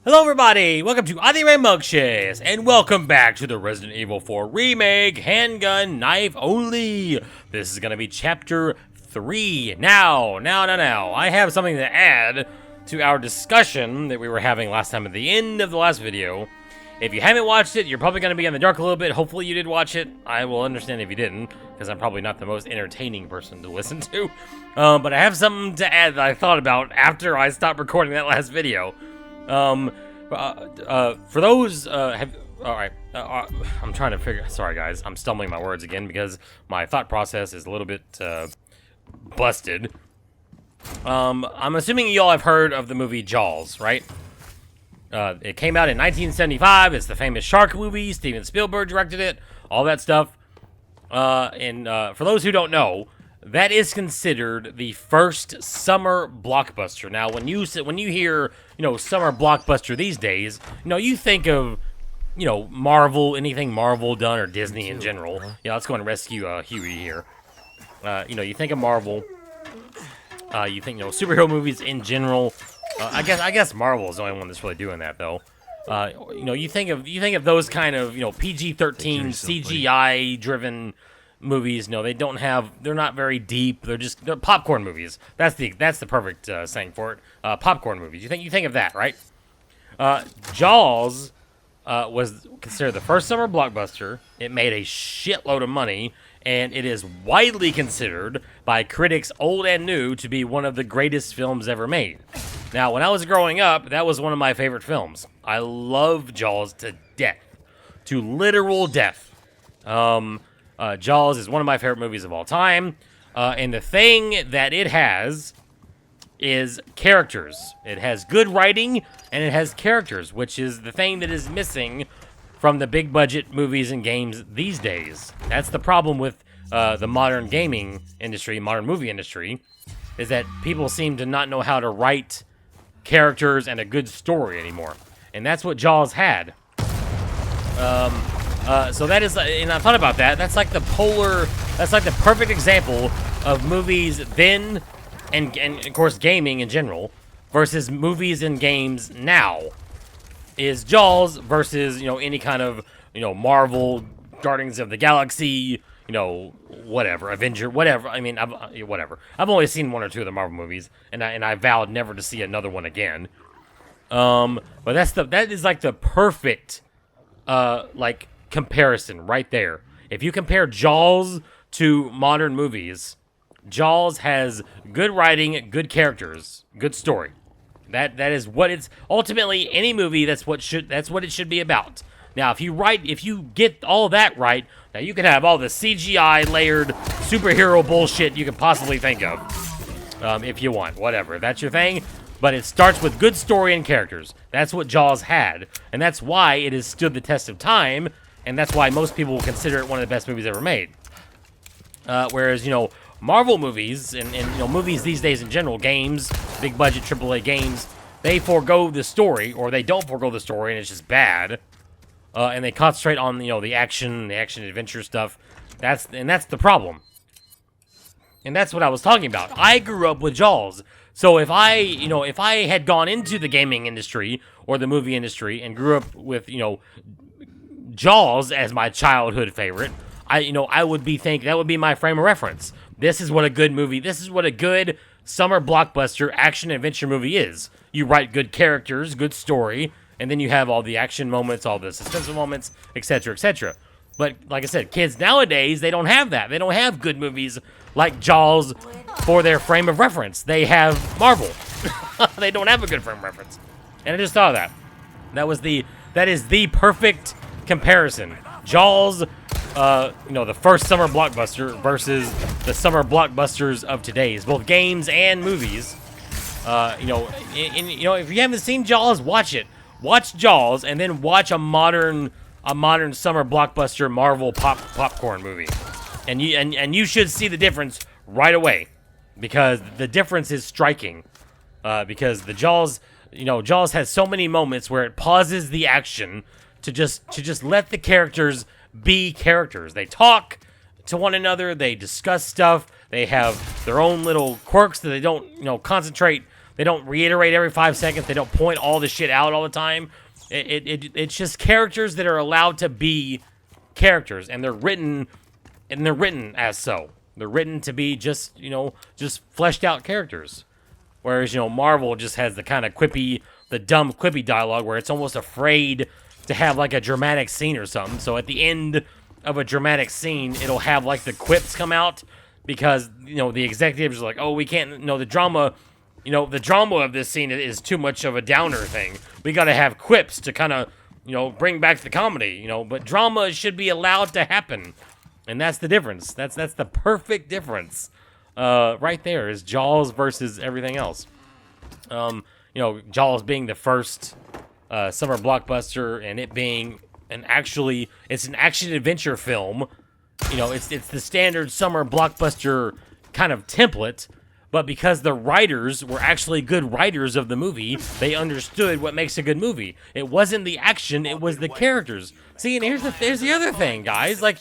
Hello everybody, welcome to Anime Milkshakes, and welcome back to the Resident Evil 4 Remake, Handgun, Knife Only. This is going to be Chapter 3. Now, I have something to add to our discussion that we were having last time at the end of the last video. If you haven't watched it, you're probably going to be in the dark a little bit. Hopefully you did watch it. I will understand if you didn't, because I'm probably not the most entertaining person to listen to. But I have something to add that I thought about after I stopped recording that last video. For those, I'm trying to figure, sorry guys, I'm stumbling my words again because my thought process is a little bit, busted. I'm assuming y'all have heard of the movie Jaws, right? It came out in 1975, it's the famous shark movie, Steven Spielberg directed it, all that stuff. For those who don't know, that is considered the first summer blockbuster. Now, when you hear, summer blockbuster these days, you think of, Marvel, anything Marvel done or Disney in general. Yeah, let's go and rescue Huey here. You think of Marvel. You think, superhero movies in general. I guess Marvel is the only one that's really doing that though. You think of those kind of, PG-13 CGI driven movies. No, they're not very deep. They're popcorn movies. That's the perfect saying for it. Popcorn movies. You think of that, right? Jaws was considered the first summer blockbuster. It made a shitload of money, and it is widely considered by critics old and new to be one of the greatest films ever made. Now, when I was growing up, that was one of my favorite films. I love Jaws to death. To literal death. Jaws is one of my favorite movies of all time, and the thing that it has is characters. It has good writing, and it has characters, which is the thing that is missing from the big-budget movies and games these days. That's the problem with the modern gaming industry, modern movie industry, is that people seem to not know how to write characters and a good story anymore, and that's what Jaws had. So that is, and I thought about that. That's like the perfect example of movies then, and of course gaming in general, versus movies and games now. Is Jaws versus any kind of Marvel, Guardians of the Galaxy, whatever, Avenger, whatever. I mean, whatever. I've only seen one or two of the Marvel movies, and I vowed never to see another one again. But that is like the perfect comparison right there. If you compare Jaws to modern movies, Jaws has good writing, good characters, good story. That is what it's ultimately any movie. That's what it should be about. Now, if you get all that right, now you can have all the CGI layered superhero bullshit you can possibly think of, if you want, whatever. That's your thing. But it starts with good story and characters. That's what Jaws had, and that's why it has stood the test of time. And that's why most people will consider it one of the best movies ever made. Whereas, Marvel movies and movies these days in general, games, big budget AAA games, they forego the story, or they don't forego the story, and it's just bad. And they concentrate on the action adventure stuff. That's the problem. And that's what I was talking about. I grew up with Jaws. So if I had gone into the gaming industry or the movie industry and grew up with, Jaws as my childhood favorite, I would be thinking that would be my frame of reference. This is what a good movie, this is what a good summer blockbuster action adventure movie is. You write good characters, good story, and then you have all the action moments, all the suspenseful moments, etc., etc. But like I said, kids nowadays, they don't have that. They don't have good movies like Jaws for their frame of reference. They have Marvel. They don't have a good frame of reference. And I just thought of that. That is the perfect comparison. Jaws, the first summer blockbuster versus the summer blockbusters of today's, both games and movies. If you haven't seen Jaws, watch it. Watch Jaws, and then watch a modern summer blockbuster Marvel popcorn movie, and you should see the difference right away, because the difference is striking. Because the Jaws has so many moments where it pauses the action to just let the characters be characters. They talk to one another. They discuss stuff. They have their own little quirks that they don't concentrate They don't reiterate every 5 seconds. They don't point all the shit out all the time. It's just characters that are allowed to be characters, and they're written as so. They're written to be just, just fleshed out characters. Whereas, Marvel just has the kind of the dumb quippy dialogue where it's almost afraid to have like a dramatic scene or something. So at the end of a dramatic scene, it'll have like the quips come out because, the executives are like, oh, we can't, the drama of this scene is too much of a downer thing. We got to have quips to kind of, bring back the comedy, but drama should be allowed to happen. And that's the difference. That's the perfect difference. Right there is Jaws versus everything else. Jaws being the first summer blockbuster, and it being it's an action-adventure film. It's the standard summer blockbuster kind of template, but because the writers were actually good writers of the movie, they understood what makes a good movie. It wasn't the action, it was the characters. See, and here's the other thing, guys. Like,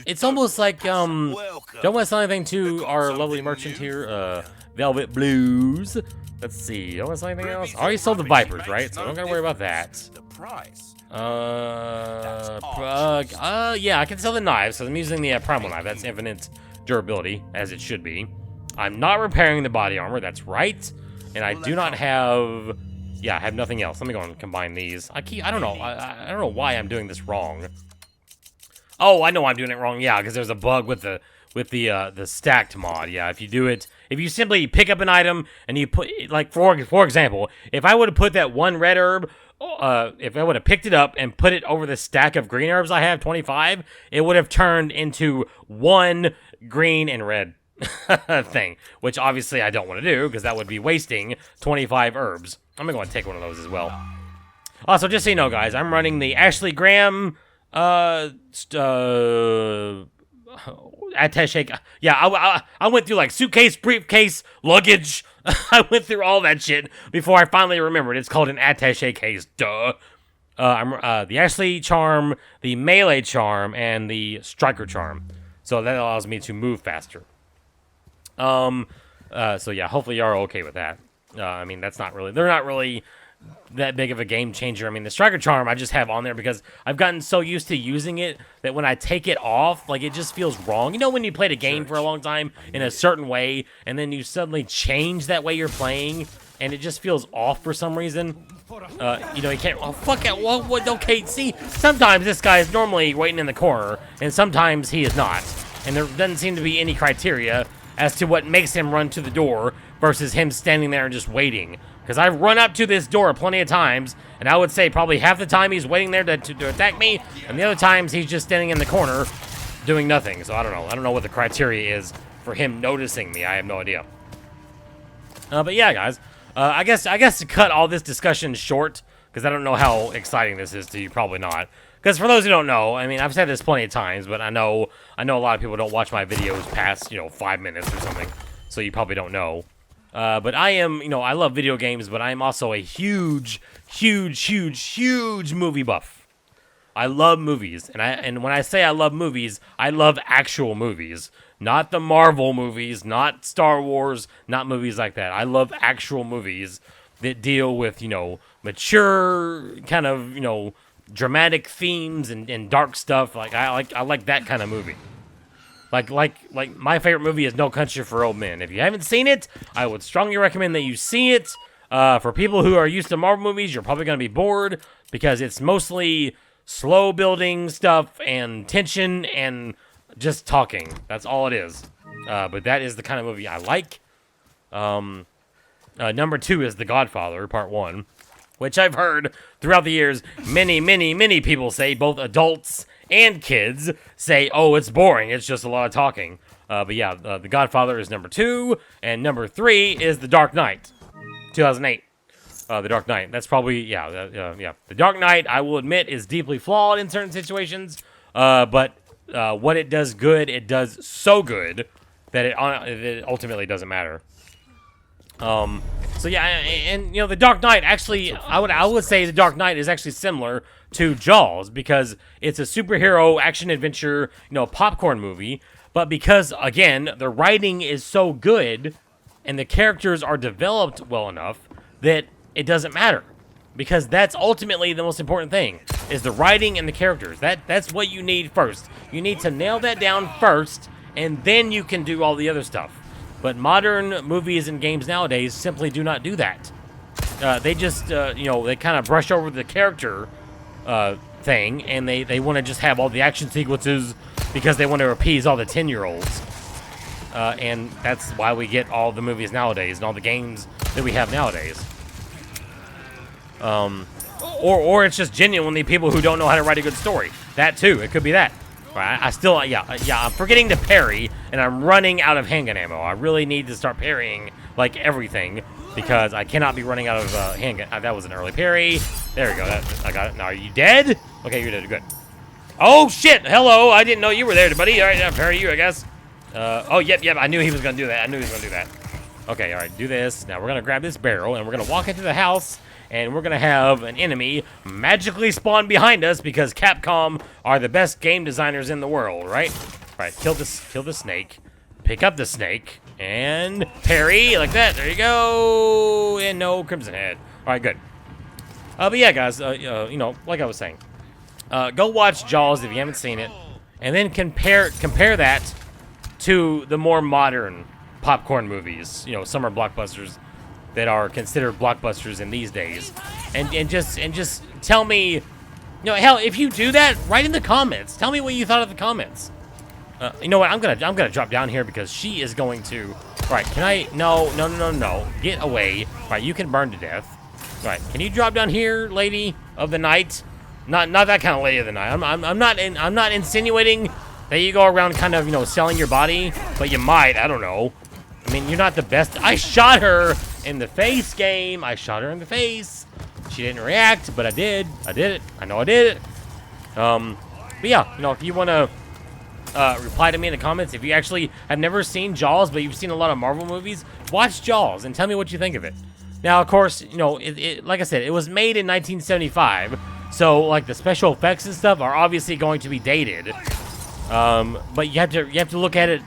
it's almost like, don't want to sell anything to our lovely merchant here, Velvet Blues. Let's see, don't want to sell anything else? I already sold the Vipers, right? So I don't gotta worry about that. Yeah, I can sell the knives, so I'm using the primal knife. That's infinite durability, as it should be. I'm not repairing the body armor, that's right. And I do not have, I have nothing else. Let me go and combine these. I don't know, I don't know why I'm doing this wrong. Oh, I know I'm doing it wrong. Yeah, because there's a bug with the stacked mod. Yeah, if you simply pick up an item and you put, like, for example, if I would have put that one red herb, if I would have picked it up and put it over the stack of green herbs I have, 25, it would have turned into one green and red thing, which obviously I don't want to do because that would be wasting 25 herbs. I'm going to take one of those as well. Also, just so you know, guys, I'm running the Ashley Graham attache. Yeah, I went through like suitcase, briefcase, luggage. I went through all that shit before I finally remembered. It's called an attache case. Duh. I'm the Ashley charm, the melee charm, and the striker charm. So that allows me to move faster. So yeah, hopefully you're okay with that. I mean, they're not really that big of a game changer. I mean, the striker charm I just have on there because I've gotten so used to using it that when I take it off, like, it just feels wrong. When you played a game for a long time in a certain way, and then you suddenly change that way you're playing, and it just feels off for some reason. You can't, oh, fuck it, what, okay, see, sometimes this guy is normally waiting in the corner, and sometimes he is not, and there doesn't seem to be any criteria as to what makes him run to the door versus him standing there and just waiting. Because I've run up to this door plenty of times, and I would say probably half the time he's waiting there to attack me, and the other times he's just standing in the corner doing nothing. So I don't know. I don't know what the criteria is for him noticing me. I have no idea. But yeah, guys, I guess to cut all this discussion short, because I don't know how exciting this is to you, probably not. Because for those who don't know, I mean, I've said this plenty of times, but I know a lot of people don't watch my videos past, 5 minutes or something, so you probably don't know. But I am, I love video games, but I'm also a huge movie buff. I love movies, and when I say I love movies, I love actual movies. Not the Marvel movies, not Star Wars, not movies like that. I love actual movies that deal with, mature, kind of, dramatic themes and dark stuff. I like that kind of movie. Like my favorite movie is No Country for Old Men. If you haven't seen it, I would strongly recommend that you see it. For people who are used to Marvel movies, you're probably going to be bored because it's mostly slow building stuff and tension and just talking. That's all it is. But that is the kind of movie I like. Number 2 is The Godfather, Part 1, which I've heard throughout the years many people say, both adults and kids say, oh, it's boring, it's just a lot of talking. But yeah, The Godfather is number 2, and number 3 is The Dark Knight, 2008. The Dark Knight, that's probably, yeah. The Dark Knight, I will admit, is deeply flawed in certain situations, but what it does good, it does so good that it ultimately doesn't matter. So yeah, and The Dark Knight, actually, I would say The Dark Knight is actually similar to Jaws because it's a superhero action adventure, popcorn movie. But because, again, the writing is so good, and the characters are developed well enough that it doesn't matter. Because that's ultimately the most important thing, is the writing and the characters. That's what you need first. You need to nail that down first, and then you can do all the other stuff. But modern movies and games nowadays simply do not do that. They just, they kind of brush over the character thing, and they want to just have all the action sequences because they want to appease all the 10-year-olds. And that's why we get all the movies nowadays and all the games that we have nowadays. Or it's just genuinely people who don't know how to write a good story. That too, it could be that. Right, I'm forgetting to parry, and I'm running out of handgun ammo. I really need to start parrying like everything because I cannot be running out of handgun. That was an early parry. There we go. I got it. Now, are you dead? Okay, you're dead. Good. Oh shit! Hello, I didn't know you were there, buddy. All right, I'll parry you, I guess. Yep. I knew he was gonna do that. Okay, all right, do this. Now we're gonna grab this barrel, and we're gonna walk into the house. And we're going to have an enemy magically spawn behind us because Capcom are the best game designers in the world, right? All right, kill the snake. Pick up the snake. And parry, like that. There you go. And no Crimson Head. All right, good. But yeah, guys, like I was saying. Go watch Jaws if you haven't seen it. And then compare that to the more modern popcorn movies. Summer blockbusters that are considered blockbusters in these days, and just tell me, hell, if you do that, write in the comments. Tell me what you thought of the comments. You know what? I'm gonna drop down here because she is going to. All right, can I? No. Get away. All right, you can burn to death. All right, can you drop down here, lady of the night? Not that kind of lady of the night. I'm not insinuating that you go around kind of selling your body, but you might. I don't know. I mean, you're not the best. I shot her in the face, game. I shot her in the face. She didn't react, but I did. I did it. I know I did it. But yeah, if you want to reply to me in the comments, if you actually have never seen Jaws, but you've seen a lot of Marvel movies, watch Jaws and tell me what you think of it. Now, of course, like I said, it was made in 1975, so like the special effects and stuff are obviously going to be dated. But you have to look at it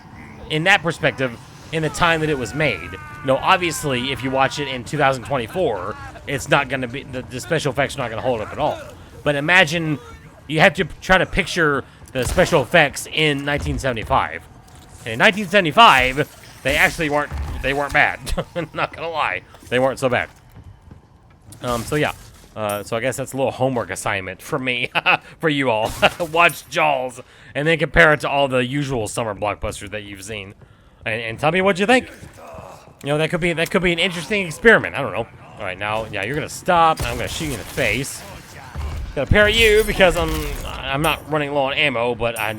in that perspective. In the time that it was made. Obviously, if you watch it in 2024, it's not going to be, the special effects are not going to hold up at all. But imagine, you have to try to picture the special effects in 1975. And in 1975, they actually weren't bad. Not going to lie. They weren't so bad. So yeah. So I guess that's a little homework assignment for me, for you all. Watch Jaws, and then compare it to all the usual summer blockbusters that you've seen. And tell me what you think. That could be an interesting experiment. I don't know. All right, now, yeah, you're gonna stop. I'm gonna shoot you in the face. Gonna parry you because I'm not running low on ammo, but I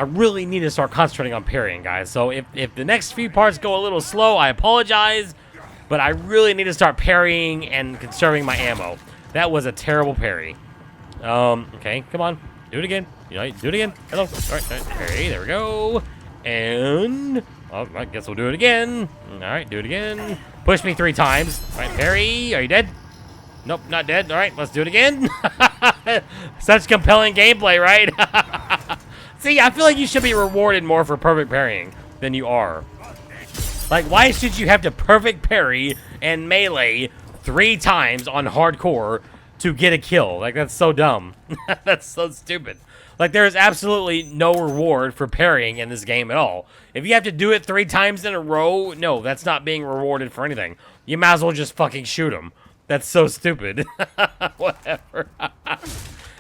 really need to start concentrating on parrying, guys. So if the next few parts go a little slow, I apologize, but I really need to start parrying and conserving my ammo. That was a terrible parry. Okay, come on, do it again. Do it again. Hello. All right, parry. There we go. And. Oh, I guess we'll do it again. All right, do it again. Push me 3 times. All right, parry. Are you dead? Nope, not dead. All right, let's do it again. Such compelling gameplay, right? See, I feel like you should be rewarded more for perfect parrying than you are. Like, why should you have to perfect parry and melee 3 times on hardcore to get a kill? Like, that's so dumb. That's so stupid. Like, there is absolutely no reward for parrying in this game at all. If you have to do it 3 times in a row, no, that's not being rewarded for anything. You might as well just fucking shoot him. That's so stupid. Whatever.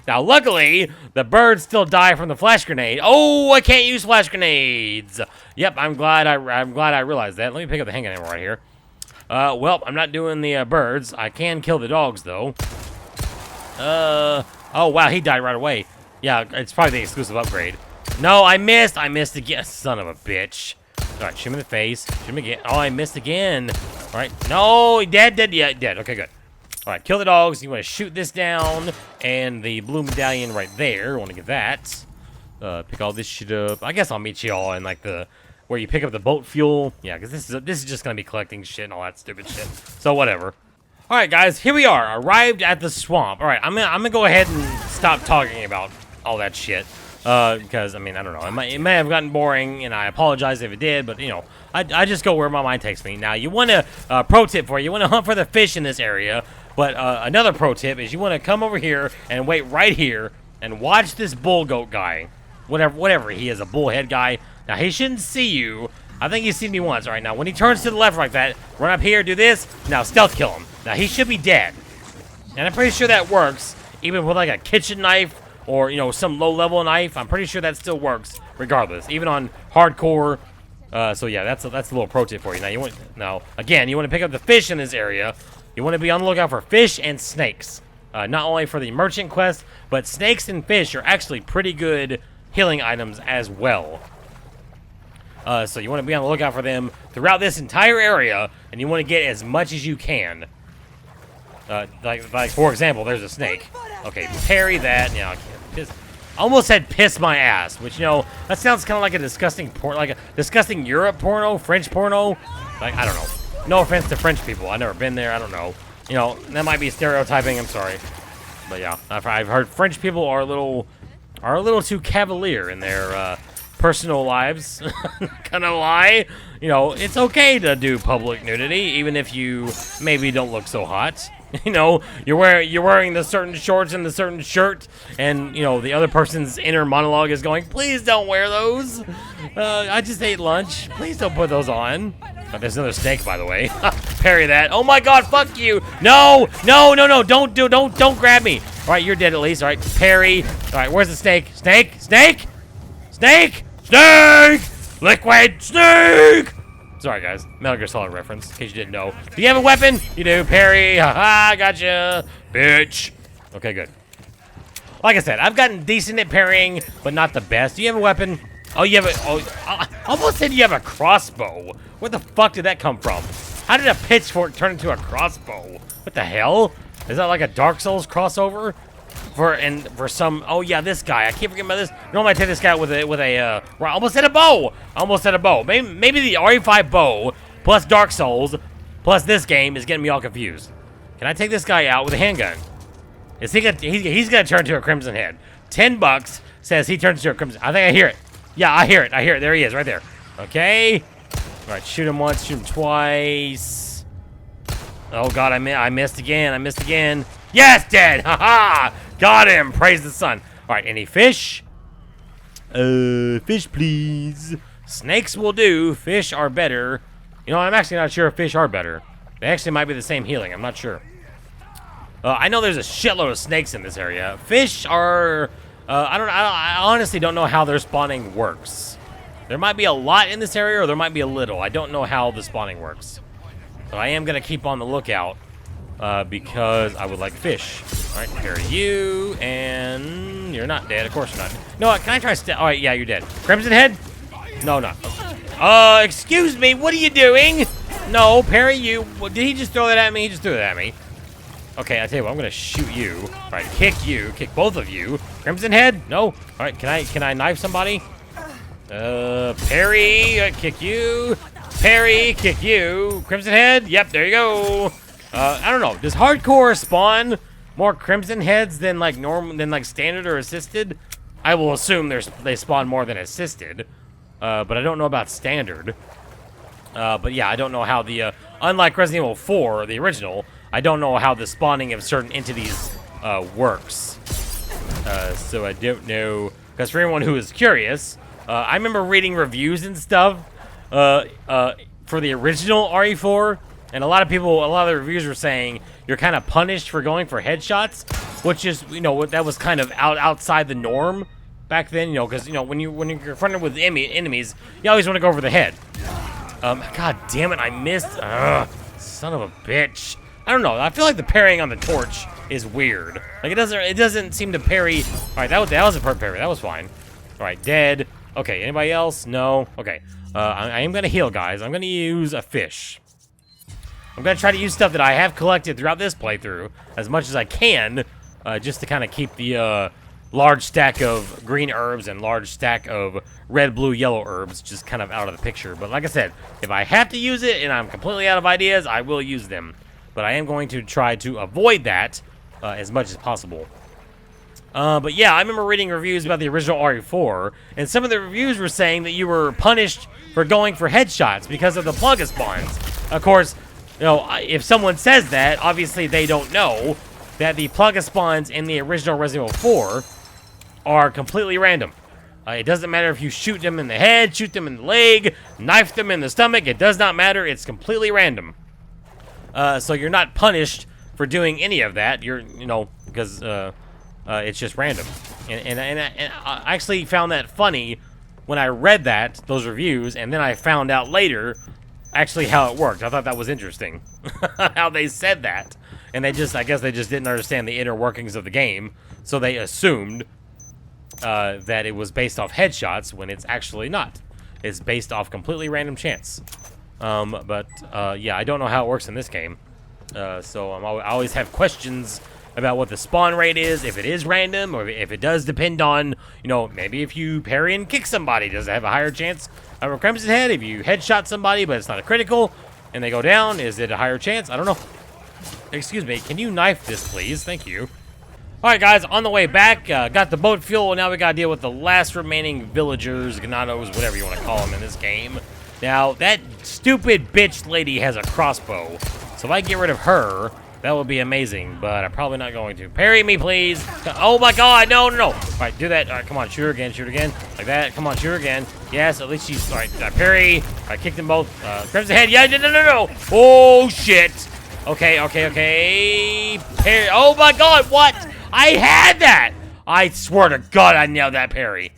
Now, luckily, the birds still die from the flash grenade. Oh, I can't use flash grenades. Yep, I'm glad I realized that. Let me pick up the handgun ammo right here. Well, I'm not doing the birds. I can kill the dogs, though. Oh, wow, he died right away. Yeah, it's probably the exclusive upgrade. No, I missed. I missed again. Son of a bitch. All right, shoot him in the face. Shoot him again. Oh, I missed again. All right. No, dead. Yeah, dead. Okay, good. All right, kill the dogs. You want to shoot this down. And the blue medallion right there. Want to get that. Pick all this shit up. I guess I'll meet you all in, like, where you pick up the boat fuel. Yeah, because this is just going to be collecting shit and all that stupid shit. So, whatever. All right, guys. Here we are. Arrived at the swamp. All right, I'm gonna go ahead and stop talking about all that shit. Because, I mean, I don't know. It may have gotten boring, and I apologize if it did, but, you know, I just go where my mind takes me. Now, you want to, pro tip for you, want to hunt for the fish in this area, but another pro tip is you want to come over here and wait right here and watch this bull goat guy. Whatever he is, a bullhead guy. Now, he shouldn't see you. I think he's seen me once. All right, now, when he turns to the left like that, run up here, do this. Now, stealth kill him. Now, he should be dead. And I'm pretty sure that works, even with, like, a kitchen knife or, you know, some low-level knife. I'm pretty sure that still works, regardless, even on hardcore. So, yeah, that's a little pro tip for you. Now, again, you want to pick up the fish in this area. You want to be on the lookout for fish and snakes. Not only for the merchant quest, but snakes and fish are actually pretty good healing items as well. So you want to be on the lookout for them throughout this entire area, and you want to get as much as you can. Like for example, there's a snake. Okay, parry that. You know, I almost said piss my ass, which, you know, that sounds kind of like a disgusting like a disgusting Europe porno, French porno. Like, I don't know. No offense to French people. I've never been there. I don't know. You know, that might be stereotyping. I'm sorry. But yeah, I've heard French people are a little too cavalier in their personal lives. Gonna lie, you know, it's okay to do public nudity, even if you maybe don't look so hot. You know, you're wearing the certain shorts and the certain shirt, and, you know, the other person's inner monologue is going, "Please don't wear those. I just ate lunch. Please don't put those on." Oh, there's another snake, by the way. Parry that. Oh my God! Fuck you! No! Don't grab me! All right, you're dead at least. All right, parry. All right, where's the snake? Snake! Liquid snake! Sorry, guys. Metal Gear Solid reference, in case you didn't know. Do you have a weapon? You do. Parry. Haha, gotcha. Bitch. Okay, good. Like I said, I've gotten decent at parrying, but not the best. Do you have a weapon? Oh, you have a... Oh, I almost said you have a crossbow. Where the fuck did that come from? How did a pitchfork turn into a crossbow? What the hell? Is that like a Dark Souls crossover? For some... Oh, yeah, this guy. I keep forgetting about this. Normally I take this guy with a I almost had a bow. Maybe the RE5 bow plus Dark Souls plus this game is getting me all confused. Can I take this guy out with a handgun? Is he gonna... He's gonna turn to a Crimson Head. $10 says he turns to a Crimson... I think I hear it. Yeah, I hear it. There he is, right there. Okay. All right, shoot him once, shoot him twice. Oh, God, I missed again. Yes, dead. Haha. Got him. Praise the sun. All right, any fish? Fish, please. Snakes will do. Fish are better. You know, I'm actually not sure if fish are better. They actually might be the same healing. I'm not sure. I know there's a shitload of snakes in this area. Fish are... I honestly don't know how their spawning works. There might be a lot in this area, or there might be a little. I don't know how the spawning works. But I am going to keep on the lookout because I would like fish. All right, parry you, and you're not dead. Of course you're not. No, can I try all right, yeah, you're dead. Crimson Head? No, not. Excuse me, what are you doing? No, parry you. Did he just throw that at me? He just threw that at me. Okay, I tell you what, I'm gonna shoot you. All right, kick both of you. Crimson Head? No. All right, can I knife somebody? Parry, kick you. Parry, kick you. Crimson Head? Yep, there you go. I don't know. Does hardcore spawn more Crimson Heads than like standard or assisted? I will assume they spawn more than assisted, but I don't know about standard. But yeah, I don't know how the unlike Resident Evil 4, the original, I don't know how the spawning of certain entities works. So I don't know. Because for anyone who is curious, I remember reading reviews and stuff for the original RE4, and a lot of the reviews were saying you're kind of punished for going for headshots, which is, you know, that was kind of outside the norm back then, you know, because, you know, when you're confronted with enemies, you always want to go for the head. God damn it, I missed. Son of a bitch. I don't know. I feel like the parrying on the torch is weird. Like it doesn't seem to parry. All right, that was a perfect parry. That was fine. All right, dead. Okay, anybody else? No. Okay. I am gonna heal, guys. I'm gonna use a fish. I'm gonna try to use stuff that I have collected throughout this playthrough as much as I can, just to kind of keep the large stack of green herbs and large stack of red, blue, yellow herbs just kind of out of the picture. But like I said, if I have to use it and I'm completely out of ideas, I will use them. But I am going to try to avoid that as much as possible. But yeah, I remember reading reviews about the original RE4, and some of the reviews were saying that you were punished for going for headshots because of the plug spawns. Of course, you know, if someone says that, obviously they don't know that the plug spawns in the original Resident Evil 4 are completely random. It doesn't matter if you shoot them in the head, shoot them in the leg, knife them in the stomach. It does not matter. It's completely random. So you're not punished for doing any of that. You're, you know, because it's just random. And I actually found that funny when I read those reviews, and then I found out later actually how it worked. I thought that was interesting, how they said that. And I guess they just didn't understand the inner workings of the game, so they assumed that it was based off headshots when it's actually not. It's based off completely random chance. Yeah, I don't know how it works in this game. So I always have questions about what the spawn rate is, if it is random, or if it does depend on, you know, maybe if you parry and kick somebody, does it have a higher chance of a Crimson Head? If you headshot somebody, but it's not a critical, and they go down, is it a higher chance? I don't know. Excuse me, can you knife this, please? Thank you. Alright, guys, on the way back, got the boat fuel, and now we gotta deal with the last remaining villagers, ganados, whatever you want to call them in this game. Now, that stupid bitch lady has a crossbow, so if I get rid of her, that would be amazing, but I'm probably not going to. Parry me, please. Oh my god, no. Alright, do that. Alright, come on, shoot her again, like that. Come on, shoot her again. Yes, at least she's, alright, parry. I kicked them both. Crimson Head, yeah, no. Oh, shit. Okay. Parry. Oh my god, what? I had that. I swear to god I nailed that parry.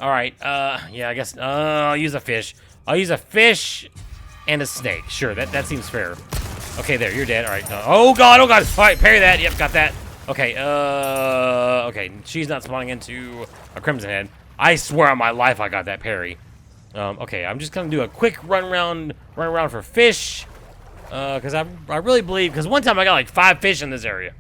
Alright, yeah, I guess, I'll use a fish. I'll use a fish and a snake. Sure, that seems fair. Okay, there, you're dead. All right. Oh god. All right, parry that. Yep, got that. Okay. Okay. She's not spawning into a Crimson Head. I swear on my life, I got that parry. Okay, I'm just gonna do a quick run around for fish, because I really believe, because one time I got like 5 fish in this area,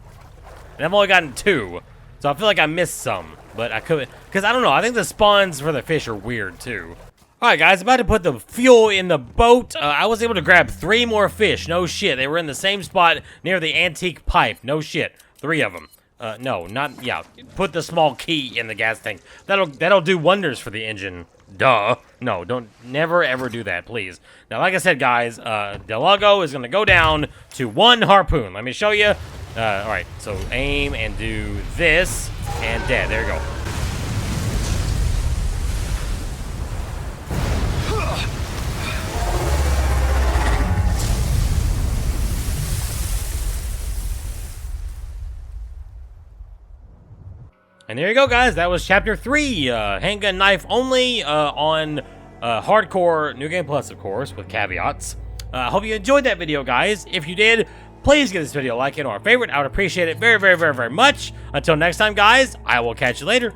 and I've only gotten 2, so I feel like I missed some, but I could, because I don't know. I think the spawns for the fish are weird too. Alright guys, about to put the fuel in the boat. I was able to grab 3 more fish. No shit. They were in the same spot near the antique pipe. No shit. 3 of them. No, not, yeah. Put the small key in the gas tank. That'll do wonders for the engine. Duh. No, never ever do that, please. Now, like I said, guys, Delago is going to go down to 1 harpoon. Let me show you. Alright, so aim and do this, and dead. There you go. And there you go, guys. That was Chapter 3, Handgun Knife only, on Hardcore New Game Plus, of course, with caveats. I hope you enjoyed that video, guys. If you did, please give this video a like and or a favorite. I would appreciate it very, very, very, very much. Until next time, guys, I will catch you later.